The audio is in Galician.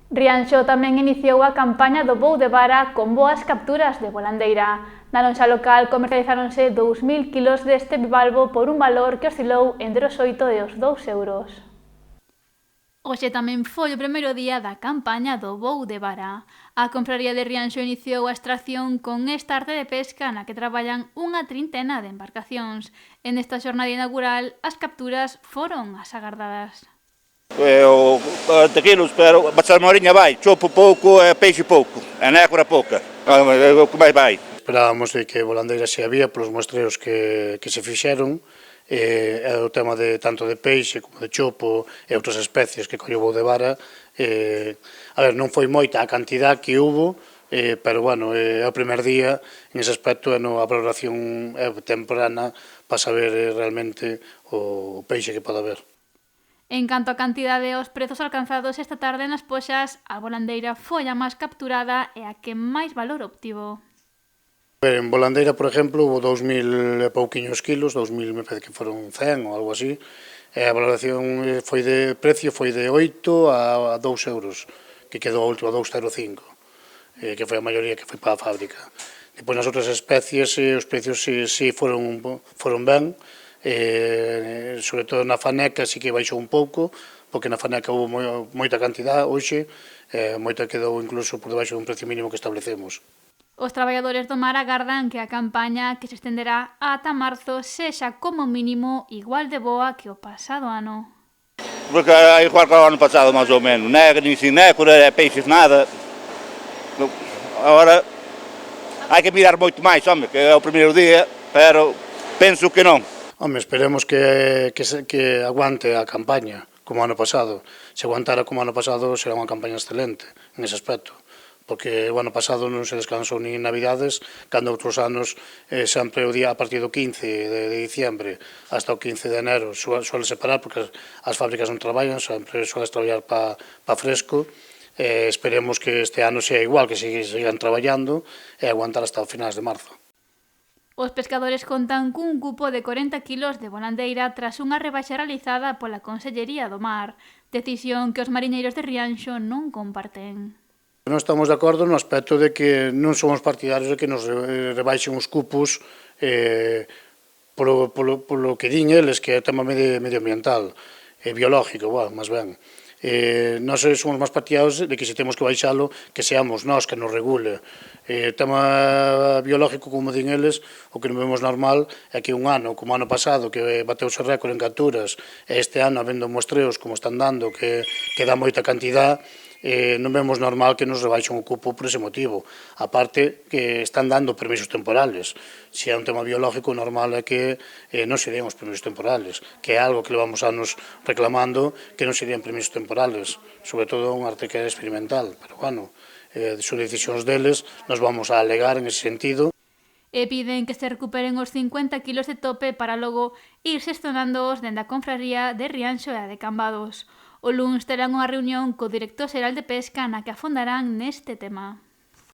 Rianxo tamén iniciou a campaña do voo de vara con boas capturas de volandeira. Na lonxa local comercializáronse 2000 kilos deste bivalvo por un valor que oscilou entre os 8 e os 2 euros. Hoxe tamén foi o primeiro día da campaña do voo de vara. A confraría de Rianxo iniciou a extracción con esta arte de pesca na que traballan unha trintena de embarcacións. En esta xornada inaugural, as capturas foron as agardadas. 40 quilos, pero a salmoriña vai, chopo pouco e peixe pouco, e nécora pouca, é o que máis vai. Esperábamos de que volandeira se había polos muestreos que se fixeron, e o tema de tanto de peixe como de chopo e outras especies que colleu o de vara. A ver, non foi moita a cantidad que hubo, pero bueno, é o primer día en ese aspecto, e a valoración temprana para saber realmente o peixe que pode haber. En canto a cantidade e os prezos alcanzados esta tarde nas Poxas, a volandeira foi a máis capturada e a que máis valor obtivo. En volandeira, por exemplo, hubo 2000 e pouquiños kilos, 2000 me parece que foron 100 ou algo así, e a valoración foi de precio foi de 8 a 2 euros, que quedou a última 2,05, que foi a maioría que foi para a fábrica. Depois nas outras especies os precios si foron ben, sobre todo na faneca sí que baixou un pouco, porque na faneca houve moita cantidad hoxe, moita quedou incluso por debaixo dun precio mínimo que establecemos. Os traballadores do mar agardan que a campaña, que se estenderá ata marzo, sexa como mínimo igual de boa que o pasado ano. Porque é igual que o ano pasado, máis ou menos, nin sin nécora, peixes nada. Agora, hai que mirar moito máis, home, que é o primeiro día, pero penso que non. Home, esperemos que aguante a campaña, como ano pasado. Se aguantara como ano pasado, será unha campaña excelente, en ese aspecto. Porque o ano pasado non se descansou nin Navidades, cando outros anos sempre o día a partir do 15 de diciembre hasta o 15 de enero suele separar, porque as fábricas non traballan, sempre sueles traballar pa fresco. Esperemos que este ano sea igual, que sigan traballando e aguantar hasta os finais de marzo. Os pescadores contan cun cupo de 40 kilos de volandeira tras unha rebaixa realizada pola Consellería do Mar, decisión que os mariñeiros de Rianxo non comparten. Non estamos de acordo no aspecto de que non somos partidarios de que nos rebaixen os cupos polo que din eles, que é o tema medioambiental, biológico, máis ben. Nós somos máis partidarios de que se temos que baixalo, que seamos nós que nos regule. O tema biológico, como din eles, o que non vemos normal é que un ano, como ano pasado, que bateuse récord en capturas, e este ano, habendo muestreos como están dando, que dá moita cantidad, non vemos normal que nos rebaixen o cupo por ese motivo. A parte que están dando permisos temporales. Se é un tema biológico, normal é que non se den os permisos temporales, que é algo que levamos anos reclamando, que non se den permisos temporales, sobre todo un arte que é experimental. Pero, bueno, son decisións deles, nos vamos a alegar en ese sentido. E piden que se recuperen os 50 kilos de tope para logo ir xestionándoos dende a confraría de Rianxo e a de Cambados. O luns terán unha reunión co director xeral de Pesca na que afondarán neste tema.